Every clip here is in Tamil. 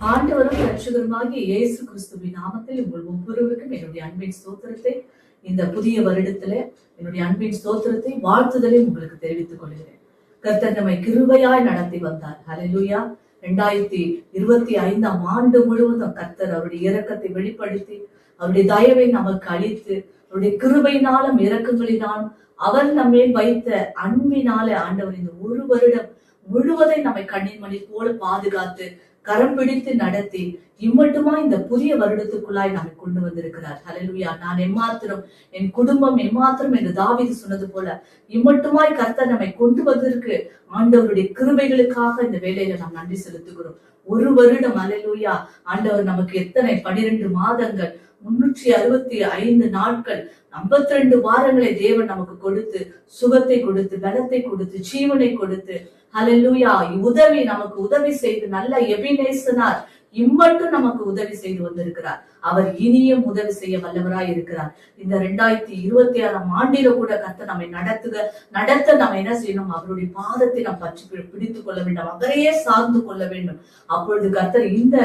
ஆண்டவரும் இரட்சகருமாகிய இயேசு கிறிஸ்துவின் நாமத்தில் உங்கள் ஒவ்வொருவருக்கும் என்னுடைய அன்பின் ஸ்தோத்திரத்தை, இந்த புதிய வருடத்துல என்னுடைய அன்பின் ஸ்தோத்திரத்தை, வாழ்த்துதலை உங்களுக்கு தெரிவித்துக் கொள்கிறேன். கர்த்தர் நம்மை கிருபையாய் நடத்தி வந்தார். ஹல்லேலூயா. 2025 ஆண்டு முழுவதும் கர்த்தர் அவருடைய இரக்கத்தை வெளிப்படுத்தி, அவருடைய தயவை நமக்கு அளித்து, அவருடைய கிருபையினாலும் இரக்கங்களினாலும் அவர் நம்மேல் வைத்த அன்பினால ஆண்டவர் இந்த ஒரு வருடம் முழுவதை நம்மை கண்ணின் மணி போல பாதுகாத்து கரம் பிடித்து நடத்தி இம்மட்டுமா இந்த புதிய வருடத்துக்குள்ளாய் நம்மை கொண்டு வந்திருக்கிறார். ஹல்லேலூயா. நான் எம்மாத்திரம், என் குடும்பம் எம்மாத்திரம் என்று தாவீது சொன்னது போல இம்மட்டுமாய் கர்த்தர் நம்மை கொண்டு வந்திருக்கு. ஆண்டவருடைய கிருபைகளுக்காக இந்த வேலையில நாம் நன்றி செலுத்துகிறோம். ஒரு வருடம், ஹல்லேலூயா. ஆண்டவர் நமக்கு எத்தனை 12 மாதங்கள், 365 நாட்கள், 52 வாரங்களை தேவன் நமக்கு கொடுத்து, சுகத்தை கொடுத்து, பலத்தை கொடுத்து, ஜீவனை கொடுத்து, ஹல்லேலூயா, உதவி நமக்கு உதவி செய்து நல்ல எபினேசனார் இம்மட்டும் நமக்கு உதவி செய்து வந்திருக்கிறார். அவர் இனியும் உதவி செய்ய வல்லவராய் இருக்கிறார். இந்த 2026 ஆண்டில கூட கர்த்தர் நம்மை நடத்த நம்ம என்ன செய்யணும்? அவருடைய பாதத்தை நாம் பற்றி பிடித்துக் கொள்ள வேண்டும், அவரையே சார்ந்து கொள்ள வேண்டும். அப்பொழுது கர்த்தர் இந்த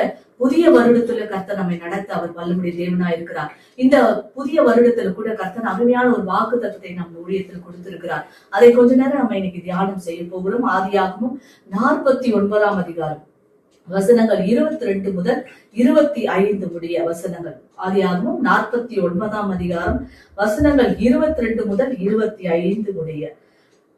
புதிய வருடத்துல கர்த்தர் நம்மை நடத்த அவர் வல்லமுடைய தேவனாய் இருக்கிறார். இந்த புதிய வருடத்துல கூட கர்த்தர் அருமையான ஒரு வாக்கு தத்தத்தை நம்ம ஊழியத்தில் கொடுத்திருக்கிறார். அதை கொஞ்ச நேரம் நம்ம இன்னைக்கு தியானம் செய்ய போகிறோம். ஆதியாகமம் 49 அதிகாரம் வசனங்கள் 22 முதல் 25 முடிய வசனங்கள். ஆதியாகமம் 49 அதிகாரம் வசனங்கள் 22 முதல் 25 முடிய.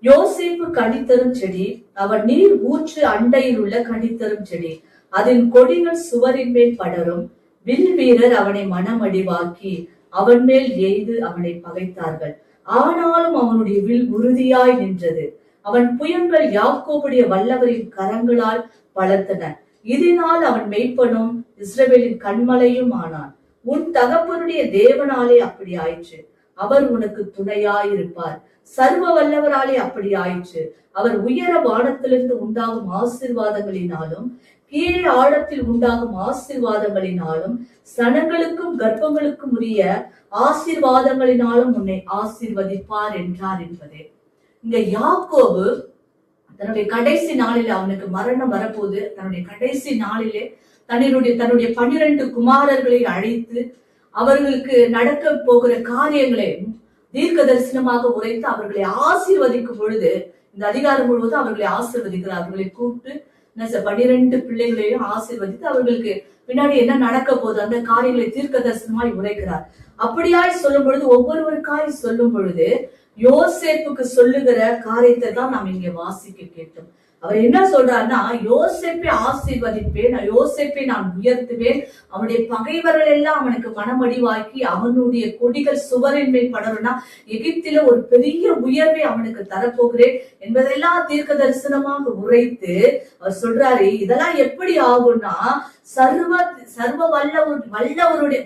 யோசேப்பு கனித்தரும் செடி, அவன் நீர் ஊற்று அண்டையில் உள்ள கனித்தரும் செடி, அதன் கொடிகள் சுவரின் மேல் படரும். வில் வீரர் அவனை மனமடிவாக்கி அவன் மேல் எய்து அவனை பகைத்தார்கள். ஆனாலும் அவனுடைய வில் உறுதியாய் நின்றது. அவன் புயங்கள் யாக்கோபுடைய வல்லவரின் கரங்களால் பலத்தன. இதனால் அவன் மெய்ப்பனும் இஸ்ரவேலின் கண்மலையும் ஆனான். உன் தகப்பனுடைய தேவனாலே அப்படி ஆயிற்று. அவர் உனக்கு துணையாயிருப்பார். சர்வ வல்லவராலே அப்படி ஆயிற்று. அவர் உயர வானத்திலிருந்து உண்டாகும் ஆசீர்வாதங்களினாலும் கீழே ஆழத்தில் உண்டாகும் ஆசீர்வாதங்களினாலும் சனங்களுக்கும் கர்ப்பங்களுக்கும் உரிய ஆசீர்வாதங்களினாலும் உன்னை ஆசீர்வதிப்பார் என்றார் என்பதே. இங்க யாக்கோபு தன்னுடைய கடைசி நாளிலே, அவனுக்கு மரணம் வரப்போது, தன்னுடைய கடைசி நாளிலே தன்னுடைய 12 குமாரர்களை அழைத்து அவர்களுக்கு நடக்க போகிற காரியங்களை தீர்க்க தரிசனமாக உரைத்து அவர்களை ஆசீர்வதிக்கும் பொழுது, இந்த அதிகாரம் முழுவதும் அவர்களை ஆசீர்வதிக்கிறார். அவர்களை கூப்பிட்டு 12 பிள்ளைகளையும் ஆசீர்வதித்து அவர்களுக்கு பின்னாடி என்ன நடக்க போகுது அந்த காரியங்களை தீர்க்க தரிசனமாய் உரைக்கிறார். அப்படியாய் சொல்லும் பொழுது, ஒவ்வொருவருக்காய் சொல்லும் பொழுது யோசேப்புக்கு சொல்லுகிற காரியத்தை தான் நாம் இங்க வாசிக்க கேட்டோம். அவர் என்ன சொல்றாருன்னா, யோசேப்பை ஆசீர்வதிப்பேன், யோசேப்பை நான் உயர்த்துவேன், அவனுடைய பகைவர்கள் எல்லாம் அவனுக்கு மனமடிவாக்கி அவனுடைய கொடிகள் சுவரின் மேல் படரும்னா எகிப்தில ஒரு பெரிய உயர்வை அவனுக்கு தரப்போகிறேன் என்பதெல்லாம் தீர்க்க தரிசனமாக உரைத்து அவர் சொல்றாரு. இதெல்லாம் எப்படி ஆகும்னா, சர்வ வல்லவருடைய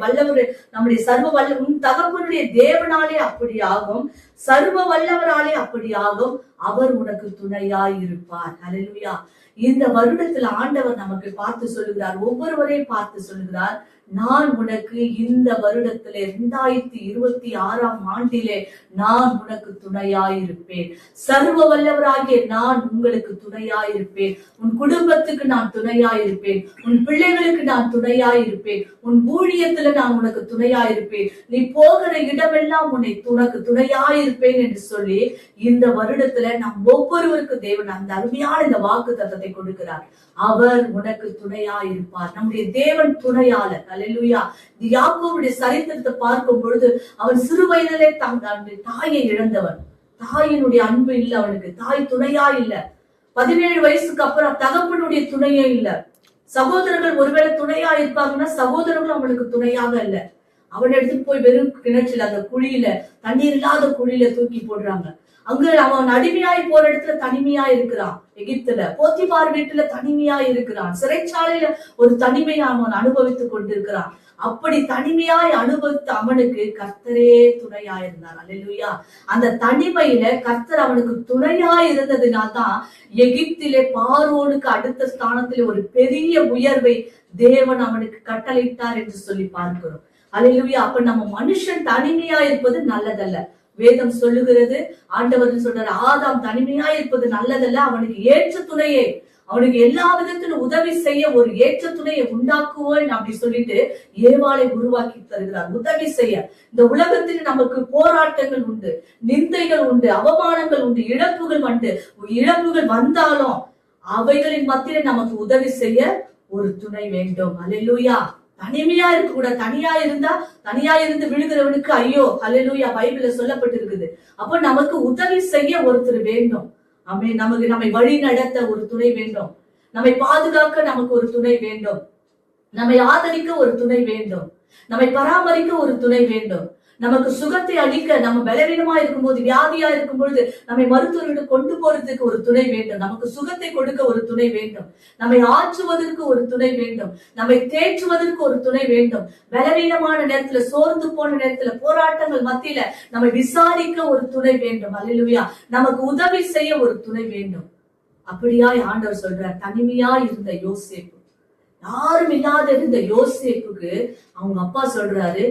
நம்முடைய சர்வ வல்ல உன் தகப்பனுடைய தேவனாலே அப்படி ஆகும், சர்வ வல்லவராலே அப்படி ஆகும், அவர் உனக்கு துணையாய் இருப்பார். ஹல்லேலூயா. இந்த வருடத்துல ஆண்டவர் நமக்கு பார்த்து சொல்லுகிறார், ஒவ்வொருவரையும் பார்த்து சொல்லுகிறார், நான் உனக்கு இந்த வருடத்திலே 2026 ஆண்டிலே நான் உனக்கு துணையாயிருப்பேன். சர்வ வல்லவராகிய நான் உங்களுக்கு துணையாயிருப்பேன். உன் குடும்பத்துக்கு நான் துணையாயிருப்பேன். உன் பிள்ளைகளுக்கு நான் துணையாயிருப்பேன். உன் ஊழியத்துல நான் உனக்கு துணையாயிருப்பேன். நீ போகிற இடமெல்லாம் உனக்கு துணையாயிருப்பேன் என்று சொல்லி இந்த வருடத்துல நம் ஒவ்வொருவருக்கும் தேவன் அந்த அருமையான இந்த வாக்கு தத்தத்தை கொடுக்கிறார். அவர் உனக்கு துணையாயிருப்பார். நம்முடைய தேவன் துணையாளர். ஹல்லேலூயா. யாக்கோபுடைய சரித்திரத்தை பார்க்கும் பொழுது, அவன் சிறு வயதிலே தாயை இழந்தவன். தாயினுடைய அன்பு இல்ல அவனுக்கு, தாய் துணையா இல்ல. 17 வயசுக்கு அப்புறம் தகப்பனுடைய துணையே இல்ல. சகோதரர்கள் ஒருவேளை துணையா இருப்பாங்கன்னா சகோதரர்கள் அவனுக்கு துணையாக இல்ல. அவன் எடுத்துட்டு போய் வெறும் கிணற்றில், அந்த குழியில, தண்ணீர் இல்லாத குழியில தூக்கி போடுறாங்க. அங்க அவன் அடிமையாய் போற இடத்துல தனிமையா இருக்கிறான். எகிப்துல போத்திபார் வீட்டுல தனிமையா இருக்கிறான். சிறைச்சாலையில ஒரு தனிமையை அவன் அனுபவித்துக் கொண்டிருக்கிறான். அப்படி தனிமையாய் அனுபவித்த அவனுக்கு கர்த்தரே துணையா இருந்தார். அல்லேலூயா. அந்த தனிமையில கர்த்தர் அவனுக்கு துணையா இருந்ததுனால்தான் எகிப்திலே பார்வோனுக்கு அடுத்த ஸ்தானத்திலே ஒரு பெரிய உயர்வை தேவன் அவனுக்கு கட்டளையிட்டார் என்று சொல்லி பார்க்கிறோம். அல்லேலூயா. அப்ப நம்ம மனுஷன் தனிமையா இருப்பது நல்லதல்ல. வேதம் சொல்லுகிறது, ஆண்டவர் சொல்றாரு, ஆதாம் தனிமையா இருப்பது நல்லதல்ல, அவனுக்கு ஏற்ற துணையை அவனுக்கு எல்லா விதத்திலும் உதவி செய்ய ஒரு ஏற்ற துணையை உண்டாக்குவோம் அப்படி சொல்லிட்டு ஏவாளை உருவாக்கி தருகிறார். உதவி செய்ய இந்த உலகத்தில் நமக்கு போராட்டங்கள் உண்டு, நிந்தைகள் உண்டு, அவமானங்கள் உண்டு, இழப்புகள் வந்தாலும் அவைகளின் மத்தியில நமக்கு உதவி செய்ய ஒரு துணை வேண்டும். அல்லேலூயா. தனிமையா இருக்க கூட, தனியா இருந்து விழுகிறவனுக்கு ஐயோ. அல்லேலூயா. பைபிள்ல சொல்லப்பட்டிருக்குது. அப்ப நமக்கு உதவி செய்ய ஒருத்தர் வேண்டும். நம்மை வழி நடத்த ஒரு துணை வேண்டும், நம்மை பாதுகாக்க நமக்கு ஒரு துணை வேண்டும், நம்மை ஆதரிக்க ஒரு துணை வேண்டும், நம்மை பராமரிக்க ஒரு துணை வேண்டும், நமக்கு சுகத்தை அளிக்க, நம்ம பலவீனமா இருக்கும்போது, வியாதியா இருக்கும் பொழுது நம்மை மருத்துவர்கிட்ட கொண்டு போறதுக்கு ஒரு துணை வேண்டும், நமக்கு சுகத்தை கொடுக்க ஒரு துணை வேண்டும், நம்மை ஆற்றுவதற்கு ஒரு துணை வேண்டும், நம்மை தேற்றுவதற்கு ஒரு துணை வேண்டும், பலவீனமான நேரத்துல, சோர்ந்து போன நேரத்துல, போராட்டங்கள் மத்தியில நம்மை விசாரிக்க ஒரு துணை வேண்டும். அல்லேலூயா. நமக்கு உதவி செய்ய ஒரு துணை வேண்டும். அப்படியாய் ஆண்டவர் சொல்றார். தனிமையா இருந்த யோசேப்பு, யாரும் இல்லாத இருந்த யோசேப்புக்கு அவங்க அப்பா சொல்றாரு,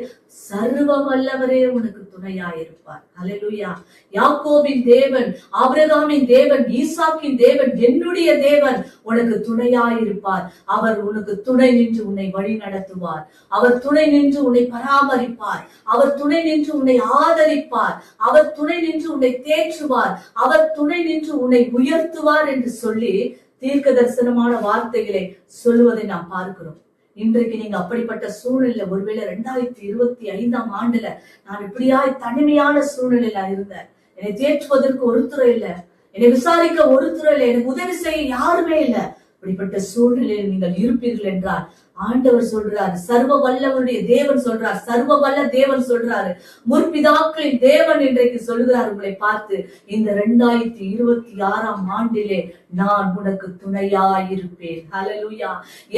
சர்வ வல்லவரே உனக்கு துணையாயிருப்பார். அல்லேலூயா. யாக்கோபின் தேவன், ஆபிரகாமின் தேவன், ஈசாக்கின் தேவன், என்னுடைய தேவன் உனக்கு துணையாயிருப்பார். அவர் உனக்கு துணை நின்று உன்னை வழி நடத்துவார். அவர் துணை நின்று உன்னை பராமரிப்பார். அவர் துணை நின்று உன்னை ஆதரிப்பார். அவர் துணை நின்று உன்னை தேற்றுவார். அவர் துணை நின்று உன்னை உயர்த்துவார் என்று சொல்லி தீர்க்க தரிசனமான வார்த்தைகளை சொல்லுவதை நாம் பார்க்கிறோம். இன்றைக்கு நீங்க அப்படிப்பட்ட சூழ்நிலை, ஒருவேளை 2025ஆம் ஆண்டுல நான் இப்படியாய் தனிமையான சூழ்நிலையில இருந்தேன், என்னை தேற்றுவதற்கு ஒருத்தர் இல்லை, என்னை விசாரிக்க ஒருத்தர் இல்லை, எனக்கு உதவி செய்ய யாருமே இல்லை, அப்படிப்பட்ட சூழ்நிலையில் நீங்கள் இருப்பீர்கள் என்றால் ஆண்டவர் சொல்றாரு, சர்வ வல்லவருடைய தேவன் சொல்றார், சர்வ வல்ல தேவன் சொல்றாரு, முற்பிதாக்களின் தேவன் இன்றைக்கு சொல்கிறார் உங்களை பார்த்து, இந்த 2026ஆம் ஆண்டிலே நான் உனக்கு துணையாயிருப்பேன். ஹல்லேலூயா.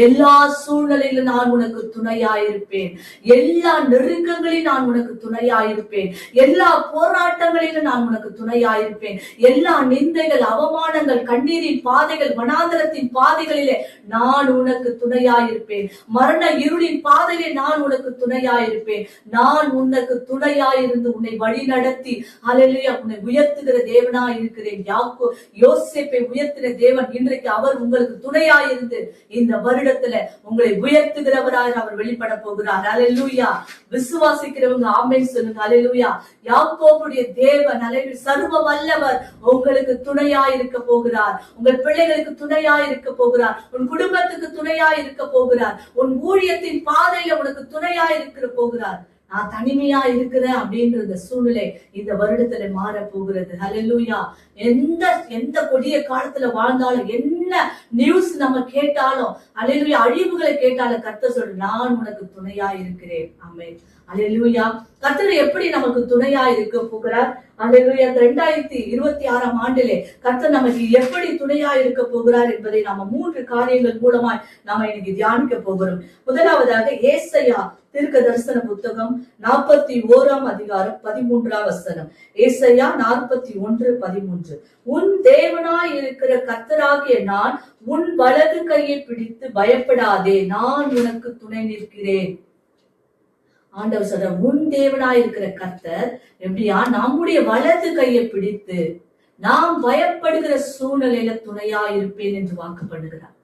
எல்லா சூழ்நிலையிலும் நான் உனக்கு துணையாயிருப்பேன். எல்லா நெருக்கங்களிலும் நான் உனக்கு துணையாயிருப்பேன். எல்லா போராட்டங்களிலும் நான் உனக்கு துணையாயிருப்பேன். எல்லா நிந்தைகள், அவமானங்கள், கண்ணீரின் பாதைகள், வனாந்தரத்தின் பாதைகளிலே நான் உனக்கு துணையாயிருப்பேன். மரண இருளின் பாதையிலே நான் உனக்கு துணையாயிருப்பேன். நான் உனக்கு துணையாயிருந்து உன்னை வழி நடத்தி, அல்லேலூயா, உன்னை உயர்த்துகிற தேவனாய் இருக்கிறேன். யோசேப்பை உயர்த்தின தேவன் இன்றைக்கு அவர் உங்களுக்கு துணையாயிருந்து இந்த வருடத்துல உங்களை உயர்த்துகிறவராய் அவர் வெளிப்பட போகிறார். அல்லேலூயா. விசுவாசிக்கிறவங்க ஆமென் சொல்லுங்க. அல்லேலூயா. யாக்கோபுடைய தேவன், அல்லேலூயா, சர்வ வல்லவர் உங்களுக்கு துணையாய் இருக்க போகிறார். உங்கள் பிள்ளைகளுக்கு துணையாய் இருக்க போகிறார். உன் குடும்பத்துக்கு துணையாய் இருக்க போகிறார். உன் ஊழியத்தின் பாதையில உனக்கு துணையாய் இருக்கிற போகிறார். நான் தனிமையா இருக்கிறேன் அப்படின்ற சூழ்நிலை இந்த வருடத்துல மாற போகிறது. ஹல்லேலூயா. எந்த கொடிய காலத்துல வாழ்ந்தாலும், என்ன நியூஸ் நம்ம கேட்டாலும், அல்லேலூயா, அழிவுகளை கேட்டாலும் கர்த்தர் சொல்ற, நான் உனக்கு துணையா இருக்கிறேன். ஆமென். அல்லேலூயா. கர்த்தர் எப்படி நமக்கு துணையா இருக்க போகிறார்? அல்லேலூயா. 2026ஆம் ஆண்டிலே கர்த்தர் நமக்கு எப்படி துணையா இருக்க போகிறார் என்பதை நாம 3 காரியங்கள் மூலமாய் நாம இன்னைக்கு தியானிக்க போகிறோம். முதலாவதாக ஏசாயா தீர்க்க தரிசன புத்தகம் 41ஆம் அதிகாரம் 13ஆம் வசனம். ஏசாயா 41:13. உன் தேவனாய் இருக்கிற கர்த்தராகிய நான் உன் வலது கையை பிடித்து பயப்படாதே, நான் உனக்கு துணை நிற்கிறேன். ஆண்டவர் சொல்ற, உன் தேவனாய் இருக்கிற கர்த்தர் எப்படியா நம்முடைய வலது கையை பிடித்து நாம் பயப்படுகிற சூழ்நிலையில துணையா இருப்பேன் என்று வாக்கு பண்ணுகிறார்.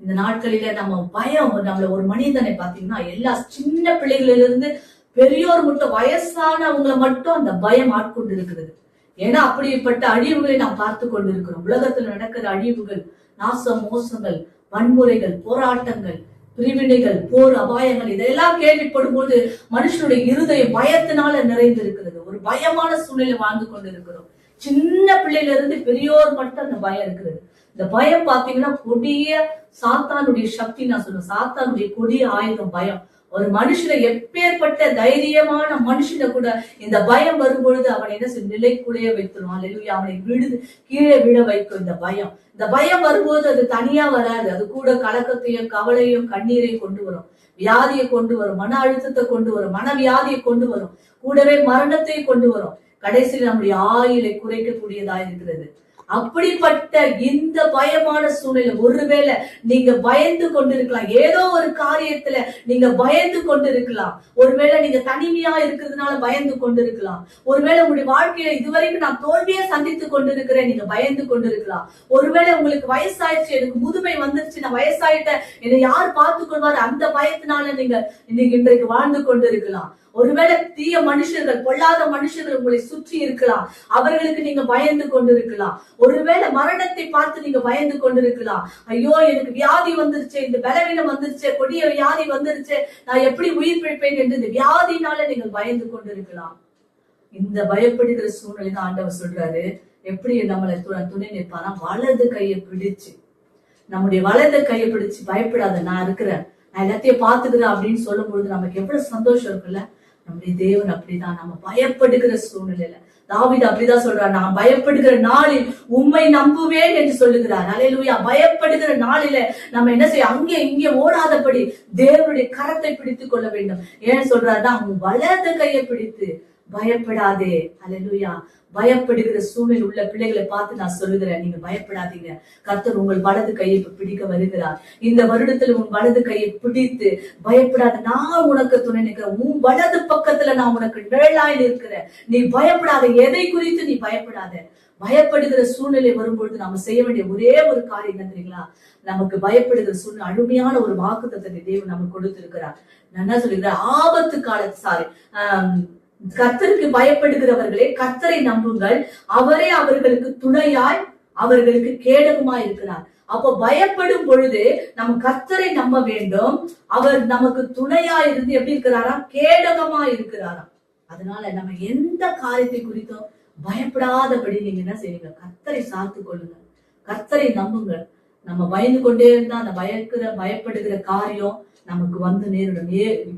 இந்த நாட்களில நம்ம பயம், நம்மள ஒரு மனிதனை பாத்தீங்கன்னா எல்லா சின்ன பிள்ளைகளிலிருந்து பெரியோர் மட்டும், வயசானவங்களை மட்டும் அந்த பயம் ஆட்கொண்டு இருக்கிறது. ஏன்னா அப்படிப்பட்ட அழிவுகளை நாம் பார்த்து கொண்டு இருக்கிறோம். உலகத்துல நடக்கிற அழிவுகள், நாசம், மோசங்கள், வன்முறைகள், போராட்டங்கள், பிரிவினைகள், போர், அபாயங்கள், இதெல்லாம் கேள்விப்படும் போது மனுஷனுடைய இருதயம் பயத்தினால நிறைந்து இருக்கிறது. ஒரு பயமான சூழ்நிலை வாழ்ந்து கொண்டு இருக்கிறோம். சின்ன பிள்ளையில இருந்து பெரியோர் மட்டும் அந்த பயம் இருக்கிறது. இந்த பயம் பாத்தீங்கன்னா கொடிய சாத்தானுடைய சக்தி. நான் சொல்றேன், சாத்தானுடைய கொடிய ஆயுதம் பயம். ஒரு மனுஷனை, எப்பேற்பட்ட தைரியமான மனுஷனை கூட இந்த பயம் வரும்பொழுது அவனை என்ன செய்யும்? நிலைக்குலைய வைத்துடும். அல்லேலூயா. அவனை கீழே விழ வைக்கும் இந்த பயம். இந்த பயம் வரும்போது அது தனியா வராது, அது கூட கலக்கத்தையும், கவலையும், கண்ணீரையும் கொண்டு வரும், வியாதியை கொண்டு வரும், மன அழுத்தத்தை கொண்டு வரும், மனவியாதியை கொண்டு வரும், கூடவே மரணத்தை கொண்டு வரும். கடைசியில் நம்முடைய ஆயுளை குறைக்கக்கூடியதா இருக்கிறது. அப்படிப்பட்ட இந்த பயமான சூழ்நிலை, ஒருவேளை நீங்க பயந்து கொண்டிருக்கலாம், ஏதோ ஒரு காரியத்துல நீங்க பயந்து கொண்டிருக்கலாம். ஒருவேளை நீங்க தனிமையா இருக்கிறதுனால பயந்து கொண்டிருக்கலாம். ஒருவேளை உங்களுடைய வாழ்க்கையில இதுவரைக்கும் நான் தோல்வியை சந்தித்து கொண்டிருக்கிறேன், நீங்க பயந்து கொண்டிருக்கலாம். ஒருவேளை உங்களுக்கு வயசாயிடுச்சு, எனக்கு முதுமை வந்துருச்சு, நான் வயசாயிட்டேன், என்னை யார் பார்த்துக் கொள்வார், அந்த பயத்தினால நீங்க இன்னைக்கு இன்றைக்கு வாழ்ந்து கொண்டிருக்கலாம். ஒருவேளை தீய மனுஷர்கள், பொல்லாத மனுஷர்கள் உங்களை சுற்றி இருக்கலாம், அவர்களுக்கு நீங்க பயந்து கொண்டிருக்கலாம். ஒருவேளை மரணத்தை பார்த்து நீங்க பயந்து கொண்டிருக்கலாம். ஐயோ எனக்கு வியாதி வந்துருச்சு, இந்த பலவீனம் வந்துருச்சு, கொடிய வியாதி வந்துருச்சு, நான் எப்படி உயிர் பிழைப்பேன் என்று இந்த வியாதினால நீங்கள் பயந்து கொண்டிருக்கலாம். இந்த பயப்படுகிற சூழ்நிலை தான் ஆண்டவர் சொல்றாரு, எப்படி நம்மளை துணை நிற்பாரா, வலது கையை பிடிச்சு, நம்முடைய வலது கையை பிடிச்சு, பயப்படாத நான் இருக்கிறேன், நான் எல்லாத்தையும் பாத்துக்கிறேன் அப்படின்னு சொல்லும் பொழுது நமக்கு எவ்வளவு சந்தோஷம் இருக்குல்ல. நம்முடைய தேவன் அப்படிதான், நம்ம பயப்படுகிற சூழ்நிலையில, தாவீது அப்படிதான் சொல்றார், நான் பயப்படுகிற நாளில் உம்மை நம்புவேன் என்று சொல்லுகிறார். அல்லேலூயா. பயப்படுகிற நாளில நம்ம என்ன செய்ய, அங்கே இங்கே ஓடாதபடி தேவனுடைய கரத்தை பிடித்துக் கொள்ள வேண்டும். ஏன் சொல்றாருன்னா, வலது கையை பிடித்து பயப்படாதே. அல்லேலூயா. பயப்படுகிற சூழ்நிலை உள்ள பிள்ளைகளை பார்த்து நான் சொல்லுகிறேன், நீங்க பயப்படாதீங்க, கர்த்தர் உங்கள் வலது கையை பிடிக்க வருகிறார். இந்த வருடத்துல உன் வலது கையை பிடித்து பயப்படாத, நான் உனக்கு துணை நிற்கிறேன், உன் வலது பக்கத்துல நான் உனக்கு நிழலாய் நிற்கிறேன், நீ பயப்படாத, எதை குறித்து நீ பயப்படாத. பயப்படுகிற சூழ்நிலை வரும்பொழுது நாம செய்ய வேண்டிய ஒரே ஒரு காரியம் என்ன தெரியுங்களா, நமக்கு பயப்படுகிற சூழ்நிலை அருமையான ஒரு வாக்குத்தத்தத்தை தேவன் நமக்கு கொடுத்திருக்கிறார். நான் என்ன சொல்லுகிறேன், ஆபத்து காலத்து கர்த்தருக்கு பயப்படுகிறவர்களே கர்த்தரை நம்புங்கள், அவரே அவர்களுக்கு துணையாய் அவர்களுக்கு கேடகமாய் இருக்கிறார். அப்போ பயப்படும் பொழுது நம்ம கர்த்தரை நம்ப வேண்டும், அவர் நமக்கு துணையா இருந்து எப்படி இருக்கிறாரா, கேடகமா இருக்கிறாரா. அதனால நம்ம எந்த காரியத்தை குறித்தும் பயப்படாதபடி நீங்க என்ன செய்வீங்க, கர்த்தரை சார்த்து கொள்ளுங்க, கர்த்தரை நம்புங்க. நம்ம பயந்து கொண்டே இருந்தா அந்த பயப்படுகிற காரியம் நமக்கு வந்து நேரிடும்.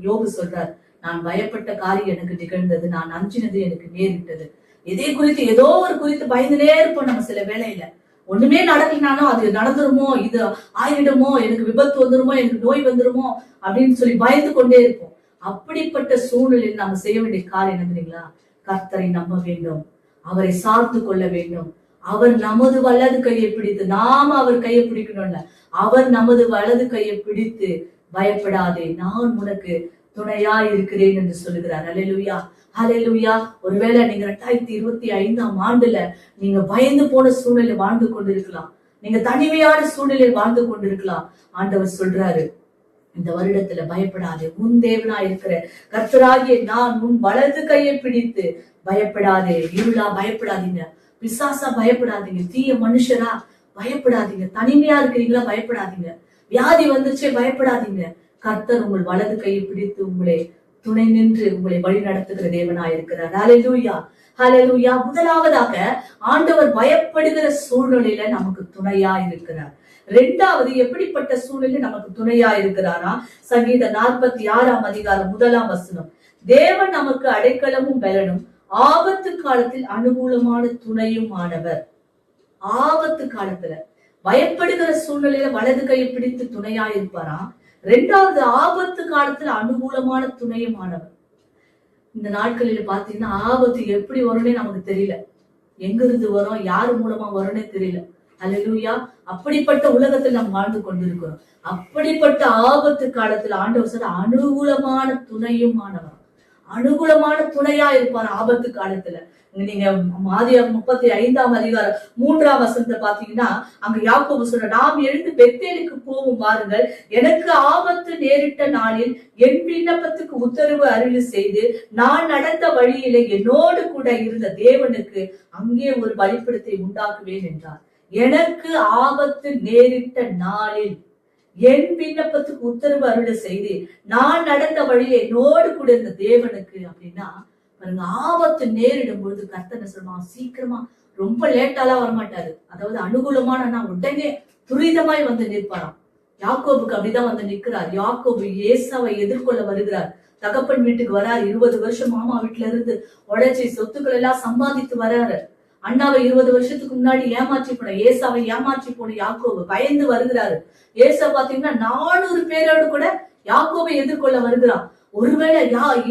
யோபு சொல்றார், நான் பயப்பட்ட காரியம் எனக்கு நிகழ்ந்தது, நான் அஞ்சினது எனக்கு நேரிட்டது. எதை குறித்து ஏதோ ஒரு குறித்து பயந்துனே இருப்போம். நம்ம சில வேளையில ஒண்ணுமே நடக்கலனாலும் அது நடந்துருமோ, இது ஆயிடுமோ, எனக்கு விபத்து வந்துருமோ, எனக்கு நோய் வந்துருமோ அப்படின்னு சொல்லி பயந்து கொண்டே இருப்போம். அப்படிப்பட்ட சூழ்நிலையில் நாம செய்ய வேண்டிய காரியம் என்ன தெரியுங்களா, கர்த்தரை நம்ப வேண்டும், அவரை சார்ந்து கொள்ள வேண்டும். அவர் நமது வலது கையை பிடித்து, நாம அவர் கையை பிடிக்கணும்ல, அவர் நமது வலது கையை பிடித்து பயப்படாதே, நான் உனக்கு துணையா இருக்கிறேன் என்று சொல்லுகிறார். அல்லேலூயா, அல்லேலூயா. ஒருவேளை நீங்க 2025ஆம் ஆண்டுல நீங்க பயந்து போன சூழ்நிலை வாழ்ந்து கொண்டிருக்கலாம், நீங்க தனிமையான சூழ்நிலையில் வாழ்ந்து கொண்டிருக்கலாம். ஆண்டவர் சொல்றாரு, இந்த வருடத்துல பயப்படாதே, உன் தேவனா இருக்கிற கர்த்தராகிய நான் உன் வலது கையை பிடித்து பயப்படாதே. இருளா பயப்படாதீங்க, பிசாசா பயப்படாதீங்க, தீய மனுஷரா பயப்படாதீங்க, தனிமையா இருக்கிறீங்களா பயப்படாதீங்க, வியாதி வந்துச்சே பயப்படாதீங்க. கர்த்தர் உங்கள் வலது கையை பிடித்து உங்களை துணை நின்று உங்களை வழி நடத்துகிற தேவனாயிருக்கிறார். ஹல்லேலூயா, ஹல்லேலூயா. முதலாவதாக ஆண்டவர் பயப்படுகிற சூழ்நிலையில நமக்கு துணையா இருக்கிறார். இரண்டாவது, எப்படிப்பட்ட சூழ்நிலை நமக்கு துணையா இருக்கிறாரா, சங்கீதம் 46ஆம் அதிகாரம் 1ஆம் வசனம், தேவன் நமக்கு அடைக்கலமும் பலனும் ஆபத்து காலத்தில் அனுகூலமான துணையும் ஆனவர். ஆபத்து காலத்துல பயப்படுகிற சூழ்நிலையில வலது கையை பிடித்து துணையா இருப்பாரா. இரண்டாவது, ஆபத்து காலத்துல அனுகூலமான துணையுமானவர். இந்த நாட்களில பாத்தீங்கன்னா ஆபத்து எப்படி வரும்னே நமக்கு தெரியல, எங்க இருந்து வரும், யாரு மூலமா வரும்னே தெரியல. அல்லேலூயா. அப்படிப்பட்ட உலகத்தில் நாம் வாழ்ந்து கொண்டிருக்கிறோம். அப்படிப்பட்ட ஆபத்து காலத்துல ஆண்டவர் சொல்ற அனுகூலமான துணையுமானவர், அனுகூலமான துணையா இருப்பார் ஆபத்து காலத்துல. நீங்க ஆதியாகமம் 35ஆம் அதிகாரம் 3ஆம் வசனத்தை பாத்தீங்கன்னா அங்க யாக்கோபு சொல்ற, நாம் எழுந்து பெத்தேலுக்கு போவோம் பாருங்கள், எனக்கு ஆபத்து நேரிட்ட நாளில் என் விண்ணப்பத்துக்கு உத்தரவு அருளி செய்து நான் நடந்த வழியிலே என்னோடு கூட இருந்த தேவனுக்கு அங்கே ஒரு பலிபீடத்தை உண்டாக்குவேன் என்றார். எனக்கு ஆபத்து நேரிட்ட நாளில் என் விண்ணப்பத்துக்கு உத்தரவு அருளி செய்து நான் நடந்த வழியில என்னோடு கூட இருந்த தேவனுக்கு அப்படின்னா பாருங்க, ஆபத்து நேரிடும் பொழுது கர்த்தர் சொல்லுவான், சீக்கிரமா ரொம்ப லேட்டாலாம் வரமாட்டாரு. அதாவது அனுகூலமான உடனே துரிதமாய் வந்து நிற்பாராம். யாக்கோபுக்கு அப்படிதான் வந்து நிற்கிறார். யாக்கோபு ஏசாவை எதிர்கொள்ள வருகிறார். தகப்பன் வீட்டுக்கு வராரு. 20 வருஷம் மாமா வீட்டுல இருந்து உழைச்சி சொத்துக்கள் எல்லாம் சம்பாதித்து வராரு. அண்ணாவை 20 வருஷத்துக்கு முன்னாடி ஏமாற்றி போன ஏசாவை ஏமாற்றி போன யாக்கோபு பயந்து வருகிறாரு. ஏசா பாத்தீங்கன்னா 400 பேரோடு கூட யாக்கோபை எதிர்கொள்ள வருகிறான். ஒருவேளை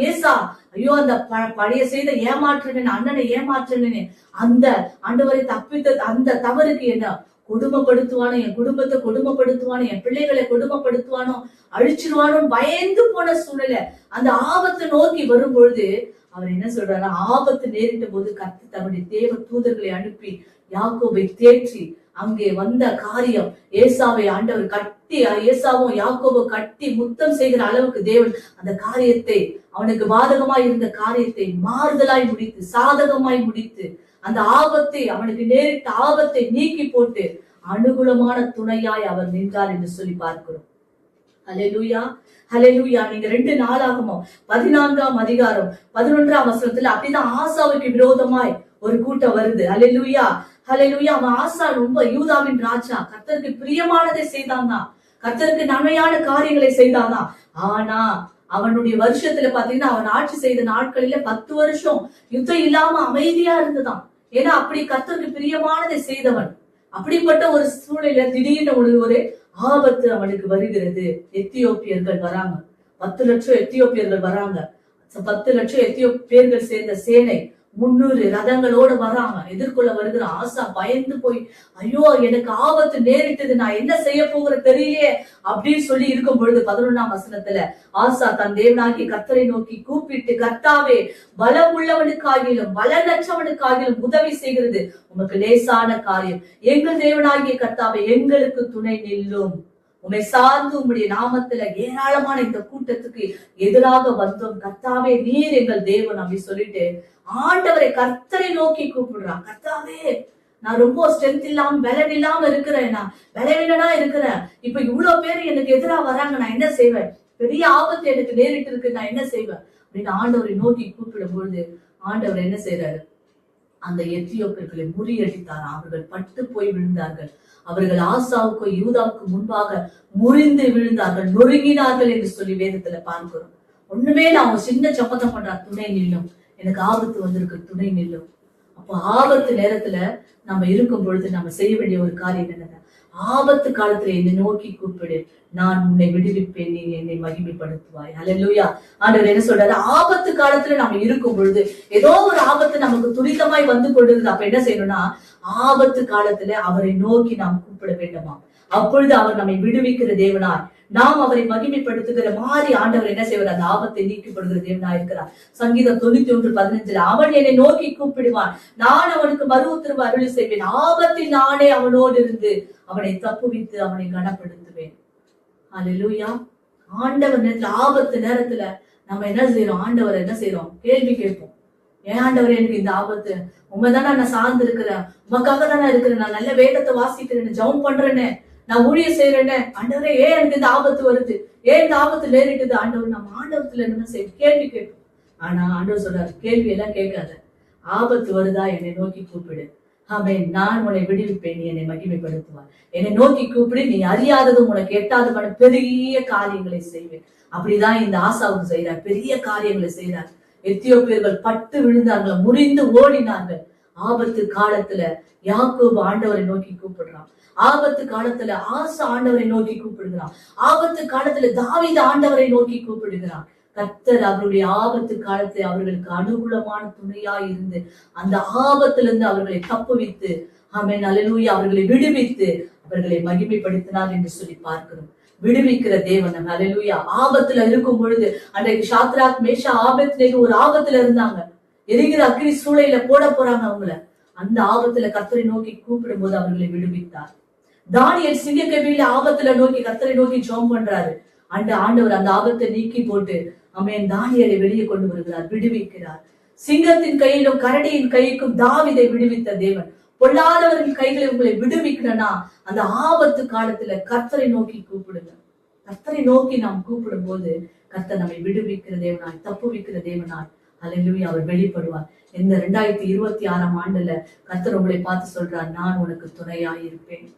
ஏசா ஐயோ அந்த பழைய செய்த ஏமாற்றினேன், அண்ணனை ஏமாற்றினேனே, அந்த ஆண்டவரை தப்பித்த அந்த தவறுக்கு என்ன கொடுமைப்படுத்துவானோ, என் குடும்பத்தை கொடுமைப்படுத்துவானோ, என் பிள்ளைகளை கொடுமைப்படுத்துவானோ, அழிச்சிருவானோ பயந்து போன சூழ்நிலை, அந்த ஆபத்தை நோக்கி வரும் பொழுது அவர் என்ன சொல்றாரு, ஆபத்து நேரிட்ட போது கர்த்தர் தன்னுடைய தேவ தூதர்களை அனுப்பி யாக்கோபை தேற்றி அங்கே வந்த காரியம், ஏசாவை ஆண்டவர் கட்டி, ஏசாவும் யாக்கோபை கட்டி முத்தம் செய்கிற அளவுக்கு தேவன் அந்த காரியத்தை, அவனுக்கு பாதகமாய் இருந்த காரியத்தை மாறுதலாய் முடித்து, சாதகமாய் முடித்து, அந்த ஆபத்தை, அவனுக்கு நேரிட்ட ஆபத்தை நீக்கி போட்டு அனுகூலமான துணையாய் அவர் நின்றார் என்று சொல்லி பார்க்கிறோம். ஹல்லேலூயா, ஹல்லேலூயா. நீங்க 2 நாளாகமம் 14ஆம் அதிகாரம் 11ஆம் வசனத்துல அப்படிதான் ஆசாவுக்கு விரோதமாய் ஒரு கூட்டம் வருது. ஹல்லேலூயா, ஹல்லேலூயா. அவன் ஆசா ரொம்ப யூதாவின் ராஜா, கர்த்தருக்கு பிரியமானதை செய்தான்னா, கர்த்தருக்கு நன்மையான காரியங்களை செய்தானா. ஆனா அவனுடைய வருஷத்துல பாத்தீங்கன்னா அவன் ஆட்சி செய்த நாட்களில 10 வருஷம் யுத்தம் இல்லாம அமைதியா இருந்ததான். ஏன்னா அப்படி கர்த்தருக்கு பிரியமானதை செய்தவன். அப்படிப்பட்ட ஒரு சூழ்நிலை திடீர்னு ஒரு ஆபத்து அவனுக்கு வருகிறது. எத்தியோப்பியர்கள் வராங்க, 10 லட்சம் எத்தியோப்பியர்கள் வராங்க. 10 லட்சம் எத்தியோப்பியர்கள் சேர்ந்த சேனை 300 ரதங்களோட வராங்க, எதிர்கொள்ள வருகிற ஆசா பயந்து போய், ஐயோ எனக்கு ஆபத்து நேரிட்டது, நான் என்ன செய்ய போகிற தெரியலையே அப்படின்னு சொல்லி இருக்கும் பொழுது 11ஆம் வசனத்துல ஆசா தன் தேவனாகிய கர்த்தரை நோக்கி கூப்பிட்டு, கர்த்தாவே பலம் உள்ளவனுக்காகிலும் பலனற்றவனுக்காகிலும் உதவி செய்கிறது உமக்கு லேசான காரியம், எங்கள் தேவனாகிய கர்த்தாவே எங்களுக்கு துணை நில்லும், உம்மை சார்ந்து உம்முடைய நாமத்துல ஏராளமான இந்த கூட்டத்துக்கு எதிராக வந்தோம், கர்த்தாவே நீர் எங்கள் தேவன் அப்படி சொல்லிட்டு ஆண்டவரை கர்த்தரை நோக்கி கூப்பிடுறான். கர்த்தாவே நான் ரொம்ப ஸ்ட்ரென்த் இல்லாம பலன் இல்லாம இருக்கிறேன், நான் பலவீனனா இருக்கிறேன், இப்ப இவ்வளவு பேர் எனக்கு எதிராக வராங்க, நான் என்ன செய்வேன், பெரிய ஆபத்து எனக்கு நேரிட்டு இருக்கு, நான் என்ன செய்வேன் அப்படின்னு ஆண்டவரை நோக்கி கூப்பிடும் பொழுது ஆண்டவர் என்ன செய்யறாரு, அந்த எத்தியோப்பியர்களை முறியடித்தார். அவர்கள் பட்டு போய் விழுந்தார்கள். அவர்கள் ஆசாவுக்கு யூதாவுக்கு முன்பாக முறிந்து விழுந்தார்கள், நொறுங்கினார்கள் என்று சொல்லி வேதத்துல பார்க்கிறோம். ஒண்ணுமே நான் சின்ன சப்பதம் பண்றான், துணை நில்லும், எனக்கு ஆபத்து வந்திருக்கு, துணை நில்லும். அப்போ ஆபத்து நேரத்துல நம்ம இருக்கும் பொழுது நம்ம செய்ய வேண்டிய ஒரு காரியம் என்னன்னா, ஆபத்து காலத்துல என்னை நோக்கி கூப்பிடு, நான் உன்னை விடுவிப்பேன், நீ என்னை மகிமைப்படுத்துவாய். அல்லேலூயா. ஆண்டவர் என்ன சொல்றாரு, ஆபத்து காலத்துல நம்ம இருக்கும் பொழுது ஏதோ ஒரு ஆபத்து நமக்கு துரிதமாய் வந்து கொண்டிருந்தது. அப்ப என்ன செய்யணும்னா, ஆபத்து காலத்துல அவரை நோக்கி நாம் கூப்பிட வேண்டுமா, அப்பொழுது அவர் நம்மை விடுவிக்கிற தேவனாய், நாம் அவரை மகிமைப்படுத்துகிற மாதிரி ஆண்டவர் என்ன செய்வார், அந்த ஆபத்தை நீக்கப்படுகிற தேவனா இருக்கிறார். சங்கீதம் 91:15 அவன் என்னை நோக்கி கூப்பிடுவான், நான் அவனுக்கு மறு உத்தரவு அருளி செய்வேன், ஆபத்தில் நானே அவனோடு இருந்து அவனை தப்புவித்து அவனை கனப்படுத்துவேன். அல்லேலூயா. ஆண்டவர் நேரத்துல, ஆபத்து நேரத்துல நம்ம என்ன செய்யறோம், ஆண்டவர் என்ன செய்யறோம், கேள்வி கேட்போம். ஏன் ஆண்டவர் எனக்கு இந்த ஆபத்து, உண்மைதானே நான் சார்ந்து இருக்கிறேன், உமக்காக தானே இருக்கிறேன், நான் நல்ல வேதத்தை வாசிக்கிறேன், ஜெபம் பண்றேன்னு, நான் ஊழியம் செய்யறேன்னு, ஆண்டவரே ஏன் எனக்கு இந்த ஆபத்து வருது, ஏன் இந்த ஆபத்து நேரிட்டது ஆண்டவர், நம்ம ஆண்டவத்துல என்ன செய்ய கேள்வி கேட்போம். ஆனா ஆண்டவர் சொல்றாரு, கேள்வி எல்லாம் கேட்காத, ஆபத்து வருதா என்னை நோக்கி கூப்பிடு, ஆமென், நான் உன்னை விடுவிப்பேன், நீ என்னை மகிமைப்படுத்துவார், என்னை நோக்கி கூப்பிடு, நீ அறியாததும் உனக்கு எட்டாதமான பெரிய காரியங்களை செய்வேன். அப்படிதான் இந்த ஆசாவுக்கு செய்யறார், பெரிய காரியங்களை செய்யறார். எத்தியோப்பியர்கள் பட்டு விழுந்தார்கள், முறிந்து ஓடினார்கள். ஆபத்து காலத்துல யாக்கோபு ஆண்டவரை நோக்கி கூப்பிடுறான், ஆபத்து காலத்துல ஆசா ஆண்டவரை நோக்கி கூப்பிடுகிறான், ஆபத்து காலத்துல தாவீது ஆண்டவரை நோக்கி கூப்பிடுகிறான். கர்த்தர் அவருடைய ஆபத்து காலத்தை அவர்களுக்கு அனுகூலமான துணையாய் இருந்து அந்த ஆபத்திலிருந்து அவர்களை தப்புவித்து, ஆமென், அல்லேலூயா, அவர்களை விடுவித்து அவர்களை மகிமைப்படுத்தினார் என்று சொல்லி பார்க்கிறோம். விடுவிக்கிற தேவன், அல்லேலூயா. ஆபத்துல இருக்கும் பொழுது அன்றைக்கு சாத்ராக் மேஷா ஆபத்நேகோ ஒரு ஆபத்துல இருந்தாங்க, எரிகிற அக்கினி சூளையில போட போறாங்க அவங்கள. அந்த ஆபத்துல கர்த்தரை நோக்கி கூப்பிடும் போது அவர்களை விடுவித்தார். தானியேல் சிங்கக்கவியில ஆபத்துல நோக்கி கர்த்தரை நோக்கி ஜெபம் பண்றாரு. ஆண்டவர் அந்த ஆபத்தை நீக்கி போட்டு ஆமென் தானியேலை வெளியே கொண்டு வருகிறார், விடுவிக்கிறார். சிங்கத்தின் கையிலும் கரடியின் கைக்கும் தாவீதை விடுவித்த தேவன் பொல்லாதவர்கள் கைகளை உங்களை விடுவிக்கணும்னா அந்த ஆபத்து காலத்துல கர்த்தரை நோக்கி கூப்பிடுங்க. கர்த்தரை நோக்கி நாம் கூப்பிடும் போது கர்த்தர் நம்மை விடுவிக்கிற தேவனாய், தப்புவிக்கிற தேவனாய், அல்லேலூயா, அவர் வெளிப்படுவார். இந்த 2026ஆம் ஆண்டுல கர்த்தர் உங்களை பார்த்து சொல்றார், நான் உனக்கு துணையாய் இருப்பேன்,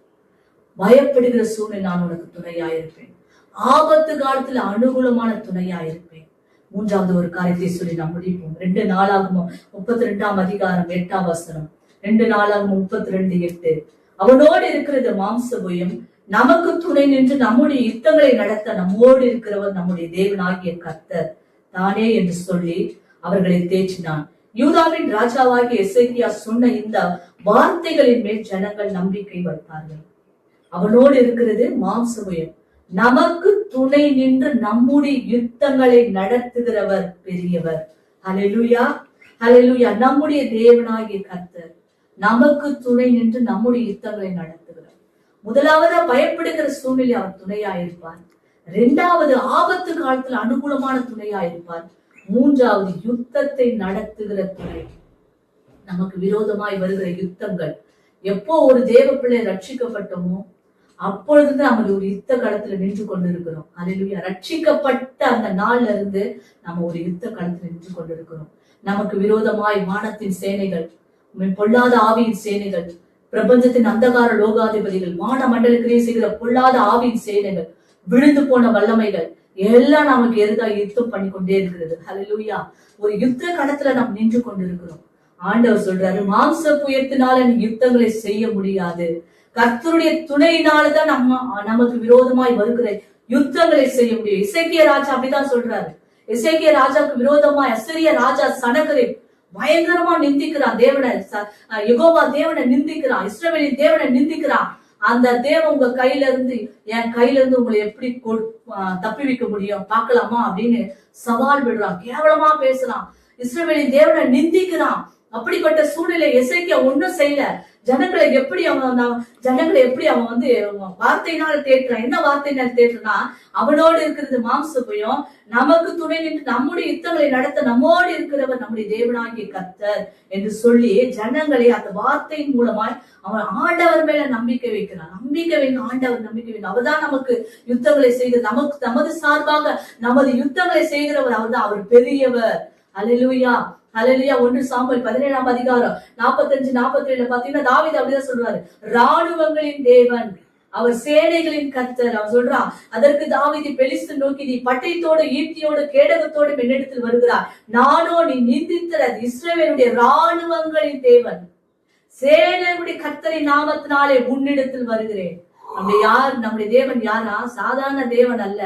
பயப்படுகிற சூழ்நிலை நான் உனக்கு துணையாய் இருப்பேன், ஆபத்து காலத்துல அனுகூலமான துணையாய் இருப்பேன். மூன்றாவது ஒரு காரியத்தை சொல்லி நாம் முடிப்போம். 2 நாளாகமம் 32ஆம் அதிகாரம் 8ஆம் வசனம். 2 நாளாகமம் 32:8 அவனோடு இருக்கிறது மாம்சபயம், நமக்கு துணை நின்று நம்முடைய யுத்தங்களை நடத்த நம்மோடு இருக்கிறவர் நம்முடைய தேவனாகிய கர்த்தர் தானே என்று சொல்லி அவர்களை தேற்றினான். யூதாவின் ராஜாவாகிய எசேக்கியா சொன்ன இந்த வார்த்தைகளின் மேல் ஜனங்கள் நம்பிக்கை வைத்தார்கள். அவனோடு இருக்கிறது மாம்சமுயம். நமக்கு துணை நின்று நம்முடைய யுத்தங்களை நடத்துகிறவர் பெரியவர். ஹல்லேலூயா, ஹல்லேலூயா. நம்முடைய தேவனாகிய கர்த்தர் நமக்கு துணை நின்று நம்முடைய யுத்தங்களை நடத்துகிறார். முதலாவதா பயப்படுகிற சூழ்நிலை அவர் துணையா இருப்பார். இரண்டாவது ஆபத்து காலத்துல அனுகூலமான துணையா இருப்பார். மூன்றாவது யுத்தத்தை நடத்துகிற துணை. நமக்கு விரோதமாய் வருகிற யுத்தங்கள் எப்போ ஒரு தேவ பிள்ளை ரட்சிக்கப்பட்டோமோ அப்பொழுது நம்ம ஒரு யுத்த களத்துல நின்று கொண்டிருக்கிறோம். அல்லேலூயா. ரட்சிக்கப்பட்ட அந்த நாள்ல இருந்து நம்ம ஒரு யுத்த களத்துல நின்று கொண்டிருக்கிறோம். நமக்கு விரோதமாய் வானத்தின் சேனைகள், பொல்லாத ஆவியின் சேனைகள், பிரபஞ்சத்தின் அந்தகார லோகாதிபதிகள், வான மண்டல கிரியை செய்கிற பொல்லாத ஆவியின் சேனைகள், விழுந்து போன வல்லமைகள் எல்லாம் நமக்கு எதிராக யுத்தம் பண்ணி கொண்டே இருக்கிறது. ஹல்லேலூயா. ஒரு யுத்த களத்துல நாம் நின்று கொண்டிருக்கிறோம். ஆண்டவர் சொல்றாரு, மாம்ச புயத்தினால நீ யுத்தங்களை செய்ய முடியாது. கர்த்தருடைய துணையினாலதான் நமக்கு விரோதமாய் வருகிற யுத்தங்களை செய்ய முடியும். எசேக்கியா ராஜா அப்படிதான் சொல்றாரு. எசேக்கியா ராஜாவுக்கு விரோதமாய் அசீரிய ராஜா சனகரிப் பயங்கரமா நிந்திக்கிறான். தேவனை, யெகோவா தேவனை நிந்திக்கிறான். இஸ்ரவேலின் தேவனை நிந்திக்கிறான். அந்த தேவன் உங்க கையில இருந்து, என் கையில இருந்து உங்களை எப்படி தப்பி வைக்க முடியும் பாக்கலாமா அப்படின்னு சவால் விடுறான். கேவலமா பேசுறான். இஸ்ரவேலின் தேவனை நிந்திக்கிறான். அப்படிப்பட்ட சூழ்நிலை எசேக்கியா ஒன்னும் செய்யல. ஜனங்களை எப்படி அவன் வந்து வார்த்தையினால தேற்றுறான். என்ன வார்த்தையினால தேற்றுனா, அவனோடு இருக்கிறது மாம்சபயம், நமக்கு துணை நின்று நம்முடைய யுத்தங்களை நடத்த நம்மோடு இருக்கிறவர் நம்முடைய தேவனாகிய கர்த்தர் என்று சொல்லி ஜனங்களை அந்த வார்த்தையின் மூலமாய் அவன் ஆண்டவர் மேல நம்பிக்கை வைக்கிறான். நம்பிக்கை வைங்க, ஆண்டவர் நம்பிக்கை வைங்க. அவர்தான் நமக்கு யுத்தங்களை செய்கிற, நமது சார்பாக நமது யுத்தங்களை செய்கிறவர் அவர்தான். அவர் பெரியவர். அல்லேலூயா, ஹல்லேலூயா. 1 சாமுவேல் 17ஆம் அதிகாரம் 45-47 பாத்தீங்கன்னா தாவீது அப்படிதான் சொல்றாரு, ராணுவங்களின் தேவன், அவர் சேனைகளின் கர்த்தர். அவன் சொல்றான். அதற்கு தாவீது பெலிஸ்து நோக்கி, நீ பட்டயத்தோடு ஈட்டியோடு கேடகத்தோடு என்னிடத்தில் வருகிறார், நானோ நீ நிந்தித்த இஸ்ரவேலுடைய ராணுவங்களின் தேவன், சேனையுடைய கர்த்தரின் நாமத்தினாலே உன்னிடத்தில் வருகிறேன். நம்முடைய தேவன் யாரா? சாதாரண தேவன் அல்ல.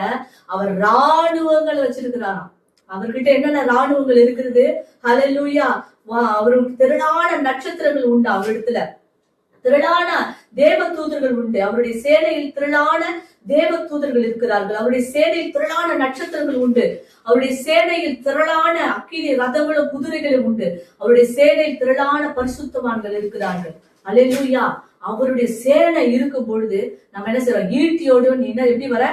அவர் ராணுவங்கள் வச்சிருக்கிறாராம். அவர்கிட்ட என்னென்ன ராணுவங்கள் இருக்கிறது? ஹல்லேலூயா. அவருக்கு திரளான நட்சத்திரங்கள் உண்டு. அவரிடத்துல திரளான தேவ தூதர்கள் உண்டு. அவருடைய சேனையில் திரளான தேவ தூதர்கள் இருக்கிறார்கள். அவருடைய சேனையில் திரளான நட்சத்திரங்கள் உண்டு. அவருடைய சேனையில் திரளான அக்கினி ரதங்களும் குதிரைகளும் உண்டு. அவருடைய சேனையில் திரளான பரிசுத்தவான்கள் இருக்கிறார்கள். அல்லேலூயா. அவருடைய சேனை இருக்கும் பொழுது நம்ம என்ன செய்யறோம்? ஈட்டியோடு நீ என்ன எப்படி வர?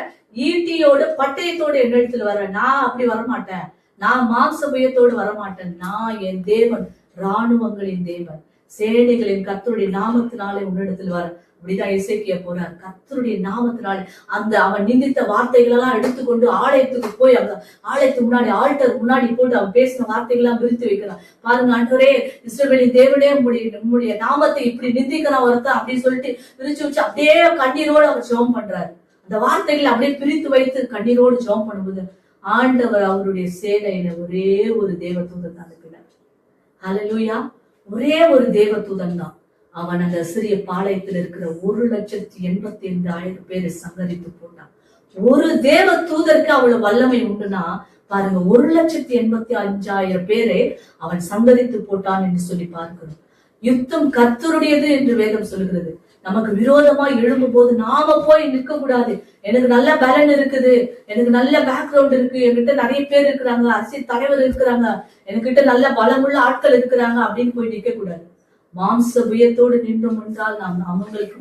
ஈட்டியோடு பட்டயத்தோடு என்னிடத்துல வர. நான் அப்படி வரமாட்டேன். நான் மாம்சபயத்தோடு வரமாட்டேன். நான் என் தேவன், ராணுவங்களின் தேவன், சேனைகளின் கர்த்தருடைய நாமத்தினாலே உன்னிடத்தில் வர. அப்படிதான் எசேக்கியா போறார். கர்த்தருடைய நாமத்தினாலே அந்த அவன் நிந்தித்த வார்த்தைகள் எல்லாம் எடுத்துக்கொண்டு ஆலயத்துக்கு போய் அந்த ஆலயத்துக்கு முன்னாடி, ஆல்டர் முன்னாடி போட்டு அவன் பேசின வார்த்தைகள் எல்லாம் விரித்து வைக்கிறான். பாருங்க, ஆண்டவரே, இஸ்ரவேலின் தேவனே, உம்முடைய நாமத்தை இப்படி நிந்திக்கிறான் ஒருத்தன் அப்படின்னு சொல்லிட்டு விரிச்சு வச்சு அப்படியே கண்ணீரோடு அவர் ஜெபம் பண்றாரு. அந்த வார்த்தைகளை அப்படியே பிரித்து வைத்து கண்ணீரோடு ஜெபம் பண்ணும்போது ஆண்டவர் அவருடைய சேனையில ஒரே ஒரு தேவதூதன் தான் அனுப்பினார். ஹல்லேலூயா. ஒரே ஒரு தேவதூதன் தான். அவன் அந்த சிறிய பாளையத்தில் இருக்கிற 1,85,000 பேரை சங்கரித்து போட்டான். ஒரு தேவ தூதருக்கு அவ்வளவு வல்லமை உண்டுனா பாருங்க, 1,85,000 பேரை அவன் சங்கரித்து போட்டான் என்று சொல்லி பார்க்கிறோம். யுத்தம் கர்த்தருடையது என்று வேதம் சொல்கிறது. நமக்கு விரோதமா எழும்பும் போது நாம போய் நிற்க கூடாது. எனக்கு நல்ல பலன் இருக்குது, எனக்கு நல்ல பேக்ரவுண்ட் இருக்கு, என்கிட்ட நிறைய பேர் இருக்கிறாங்க, அரசியல் தலைவர் இருக்கிறாங்க, என்கிட்ட நல்ல பலமுள்ள ஆட்கள் இருக்கிறாங்க அப்படின்னு போய் நிற்க கூடாது. மாம்ச புயத்தோடு நின்றும் என்றால் நாம் அவங்களுக்கு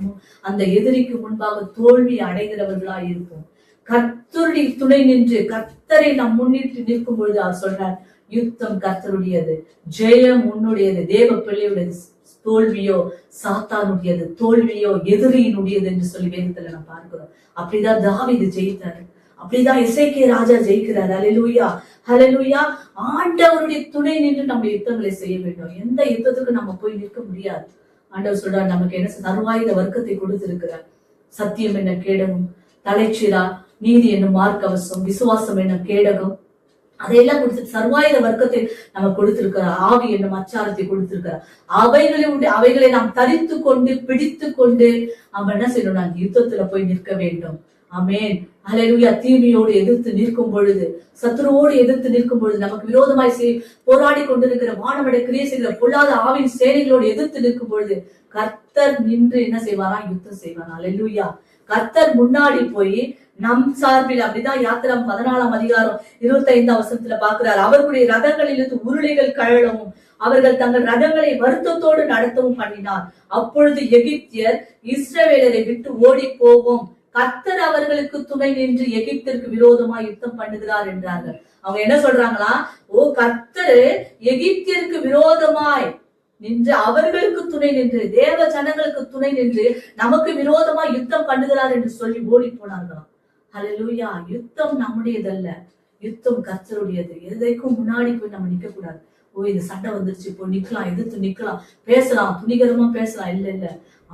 அந்த எதிரிக்கு முன்பாக தோல்வி அடைகிறவர்களாய் இருப்போம். கர்த்தருடைய துணை நின்று கர்த்தரை நாம் முன்னிட்டு நிற்கும் பொழுது அவர் சொல்றார், யுத்தம் கர்த்தருடையது, ஜெயம் உன்னுடையது, தேவ பிள்ளையுடையது, தோல்வியோ சாத்தானுடையது, தோல்வியோ எதிரியினுடையது என்று சொல்லி வேதத்துல நான் பார்க்கிறோம். அப்படிதான் தாவீது ஜெயித்தாரு. அப்படிதான் எசேக்கியா ராஜா ஜெயிக்கிறார். ஹல்லேலூயா, ஹல்லேலூயா. ஆண்டவருடைய துணை நின்று நம்ம யுத்தங்களை செய்ய வேண்டும். எந்த யுத்தத்துக்கு நம்ம போய் நிற்க முடியாது. ஆண்டவர் சொல்றார், நமக்கு என்ன சர்வாயுத வர்க்கத்தை கொடுத்திருக்கிறார். சத்தியம் என்ன கேடகம், தலைச்சிரா, நீதி என்னும் மார்க்கவசம், விசுவாசம் என்ன கேடகம், அதையெல்லாம் கொடுத்து சர்வாயுத வர்க்கத்தை நம்ம கொடுத்திருக்கிறார். ஆவி என்னும் அச்சாரத்தை கொடுத்திருக்கிறார். அவைகளை நாம் தரித்து கொண்டு பிடித்து கொண்டு நம்ம என்ன செய்யணும்? அந்த யுத்தத்துல போய் நிற்க வேண்டும். ஆமென். ஹல்லேலூயா. தீமையோடு எதிர்த்து நிற்கும் பொழுது, சத்துருவோடு எதிர்த்து நிற்கும் பொழுது, நமக்கு விரோதமாய் போராடி கொண்டிருக்கிற வானவட கிரியை செய்கிற பொல்லாத ஆவின் சேனைகளோடு எதிர்த்து நிற்கும் பொழுது கர்த்தர் நின்று என்ன செய்வாரா? யுத்தம் செய்வார். ஹல்லேலூயா. கர்த்தர் முன்னாடி போய் நம் சார்பில், அப்படிதான் யாத்திரம் 14ஆம் அதிகாரம் 25ஆம் வசனத்துல பாக்குறாரு. அவர்களுடைய ரதங்களிலிருந்து உருளைகள் கழலவும் அவர்கள் தங்கள் ரதங்களை வருத்தத்தோடு நடத்தவும் பண்ணினார். அப்பொழுது எகிப்தியர் இஸ்ரவேலரை விட்டு ஓடி போவோம், கர்த்தர் அவர்களுக்கு துணை நின்று எகிப்திற்கு விரோதமாய் யுத்தம் பண்ணுகிறார் என்றார்கள். அவங்க என்ன சொல்றாங்களா? ஓ, கர்த்தர் எகிப்தியருக்கு விரோதமாய் நின்று அவர்களுக்கு துணை நின்று, தேவ ஜனங்களுக்கு துணை நின்று நமக்கு விரோதமா யுத்தம் பண்ணுகிறார் என்று சொல்லி ஓடி போனார்களாம். ஹல்லேலூயா. யுத்தம் நம்முடையதல்ல, யுத்தம் கர்த்தருடையது. எதைக்கும் முன்னாடி போய் நம்ம நிக்க கூடாது. ஓ, இது சண்டை வந்துருச்சு, இப்போ நிக்கலாம், எதிர்த்து நிக்கலாம், பேசலாம், துணிகரமா பேசலாம். இல்ல இல்ல,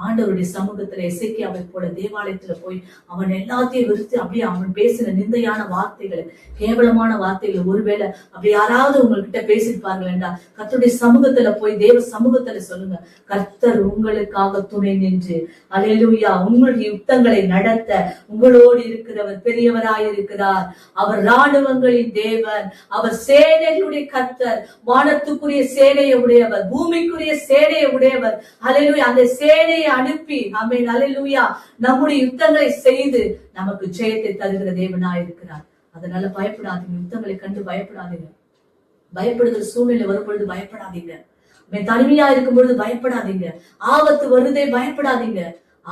ஆண்டவருடைய சமூகத்துல எசேக்கியாவை போல தேவாலயத்துல போய் அவன் எல்லாத்தையும் விருத்தி அப்படியே அவன் பேசின நிந்தையான வார்த்தைகளை, கேவலமான வார்த்தைகளை ஒருவேளை அப்படி யாராவது உங்ககிட்ட பேசியிருப்பார்கள் என்றால் கர்த்தருடைய சமூகத்துல போய் தேவ சமூகத்துல சொல்லுங்க, கர்த்தர் உங்களுக்காக துணை நின்று அல்லேலூயா உங்களுடைய யுத்தங்களை நடத்த உங்களோடு இருக்கிறவர் பெரியவராயிருக்கிறார். அவர் ராணுவங்களின் தேவன், அவர் சேனைகளுடைய கர்த்தர், வானத்துக்குரிய சேனையை உடையவர், பூமிக்குரிய சேனையை உடையவர். அல்லேலூயா. அந்த சேனையை அனுப்பி ஆமென் அல்லேலூயா நம்முடைய யுத்தங்களை செய்து நமக்கு ஜெயத்தை தருகிற தேவனாய் இருக்கிறார். அதனால பயப்படாதீங்க, யுத்தங்களை கண்டு பயப்படாதீங்க. பயப்படுகிற சூழ்நிலை வரும் பொழுது பயப்படாதீங்க. தனிமையா இருக்கும் பொழுது பயப்படாதீங்க. ஆபத்து வருதே பயப்படாதீங்க.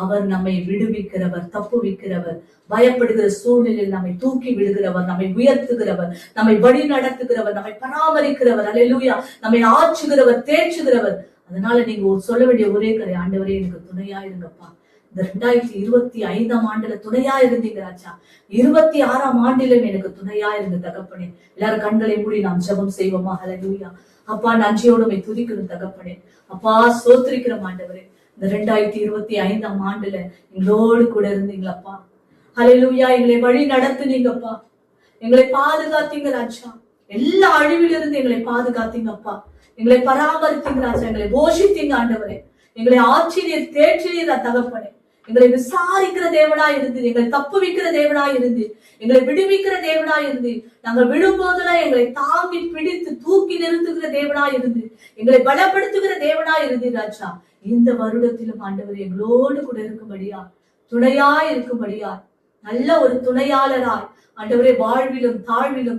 அவர் நம்மை விடுவிக்கிறவர், தப்புவிக்கிறவர். பயப்படுகிற சூழ்நிலையில் நம்மை தூக்கி விடுகிறவர், நம்மை உயர்த்துகிறவர், நம்மை வழி நடத்துகிறவர், நம்மை பராமரிக்கிறவர். அல்லேலூயா. நம்மை ஆற்றுகிறவர், தேற்றுகிறவர். அதனால நீங்க சொல்ல வேண்டிய ஒரே கரை, ஆண்டவரே எனக்கு துணையா இருங்கப்பா. இந்த 2025ஆம் ஆண்டுல துணையா இருந்தீங்க ராஜா, 26ஆம் ஆண்டிலும் எனக்கு துணையா இருந்த தகப்பனே. எல்லாரும் கண்களை மூடி நாம் ஜெபம் செய்வோமா? ஹல்லேலூயா. அப்பா, நன்றியோடு துதிக்கிறோம் தகப்பனே. அப்பா, ஸ்தோத்திரிக்கிறோம் ஆண்டவரே. இந்த 2025ஆம் ஆண்டுல எங்களோடு கூட இருந்தீங்களப்பா. ஹல்லேலூயா. எங்களை வழி நடத்துனீங்கப்பா, எங்களை பாதுகாத்தீங்க ராஜா. எல்லா அழிவிலிருந்து எங்களை பாதுகாத்தீங்கப்பா, எங்களை பராமரித்தீங்க ராஜா, எங்களை போஷித்தீங்க ஆண்டவரே. எங்களை ஆட்சியர் தேற்றியர் தகப்பனே. எங்களை விசாரிக்கிற தேவனா இருந்து, எங்களை தப்பு வைக்கிற தேவனா இருந்து, எங்களை விடுவிக்கிற தேவனா இருந்து, நாங்கள் விழும்போதெல்லாம் எங்களை தாங்கி பிடித்து தூக்கி நிறுத்துகிற தேவனா இருந்து, எங்களை பலப்படுத்துகிற தேவனா இருந்து ராஜா. இந்த வருடத்திலும் ஆண்டவர் எங்களோடு கூட இருக்கும்படியா, துணையா இருக்கும்படியா, நல்ல ஒரு துணையாளராய் ஆண்டவரே, வாழ்விலும் தாழ்விலும்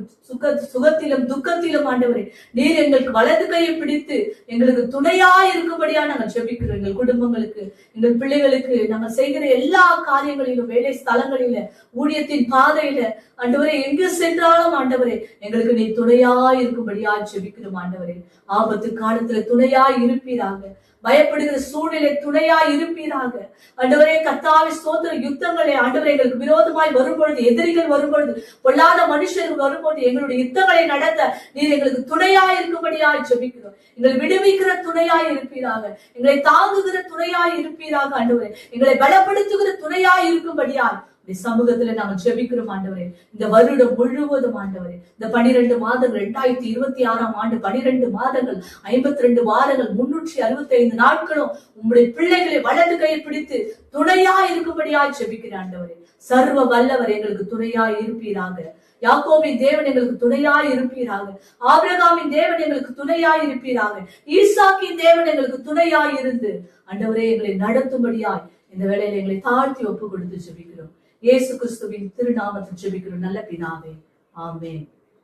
சுகத்திலும் துக்கத்திலும் ஆண்டவரே நீர் எங்களுக்கு வலது கையை பிடித்து எங்களுக்கு துணையா இருக்கும்படியா நாங்கள் ஜெபிக்கிறோம். எங்கள் குடும்பங்களுக்கு, எங்கள் பிள்ளைகளுக்கு, நாங்கள் செய்கிற எல்லா காரியங்களிலும், வேலை ஸ்தலங்களில, ஊழியத்தின் பாதையில ஆண்டவரே எங்கு சென்றாலும் ஆண்டவரே எங்களுக்கு நீ துணையா இருக்கும்படியா ஜெபிக்கிறோம் ஆண்டவரே. ஆபத்து காலத்துல துணையா இருப்பீராக, பயப்படுகிற சூழ்நிலை துணையா இருப்பீராக ஆண்டவரே. கர்த்தாவே ஸ்தோத்திரம். யுத்தங்களை ஆண்டவரே எங்களுக்கு விரோதமாய் வரும்பொழுது, எதிரிகள் வரும்பொழுது, பொல்லாத மனுஷர்கள் வரும்போது எங்களுடைய யுத்தங்களை நடத்த நீர் எங்களுக்கு துணையா இருக்கும்படியாய் ஜெபிக்கிறோம். எங்களை விடுவிக்கிற துணையாய் இருப்பீராக, எங்களை தாங்குகிற துணையாய் இருப்பீராக ஆண்டவரே, எங்களை பலப்படுத்துகிற துணையாய் இருக்கும்படியாய் சமூகத்துல நாங்கள் ஜெபிக்கிறோம் ஆண்டவரே. இந்த வருடம் முழுவதும் ஆண்டவரே, இந்த 12 மாதங்கள் 2026ஆம் ஆண்டு 12 மாதங்கள் 52 வாரங்கள் 365 நாட்களும் உங்களுடைய பிள்ளைகளை வலது கையை பிடித்து துணையா இருக்கும்படியாய் ஜெபிக்கிறேன் ஆண்டவரே. சர்வ வல்லவர் எங்களுக்கு துணையா இருப்பீராக. யாக்கோபின் தேவன் எங்களுக்கு துணையா இருப்பீராக. ஆபிரகாமின் தேவன் எங்களுக்கு துணையா இருப்பீராக. ஈசாக்கின் தேவன் எங்களுக்கு துணையா இருந்து ஆண்டவரே எங்களை நடத்தும்படியாய் இந்த வேளையில எங்களை தாழ்த்தி ஒப்பு கொடுத்து ஜெபிக்கிறோம். இயேசு கிறிஸ்துவின் திருநாமத்தில் ஜெபிக்கிறோம் நல்ல பிதாவே, ஆமென்.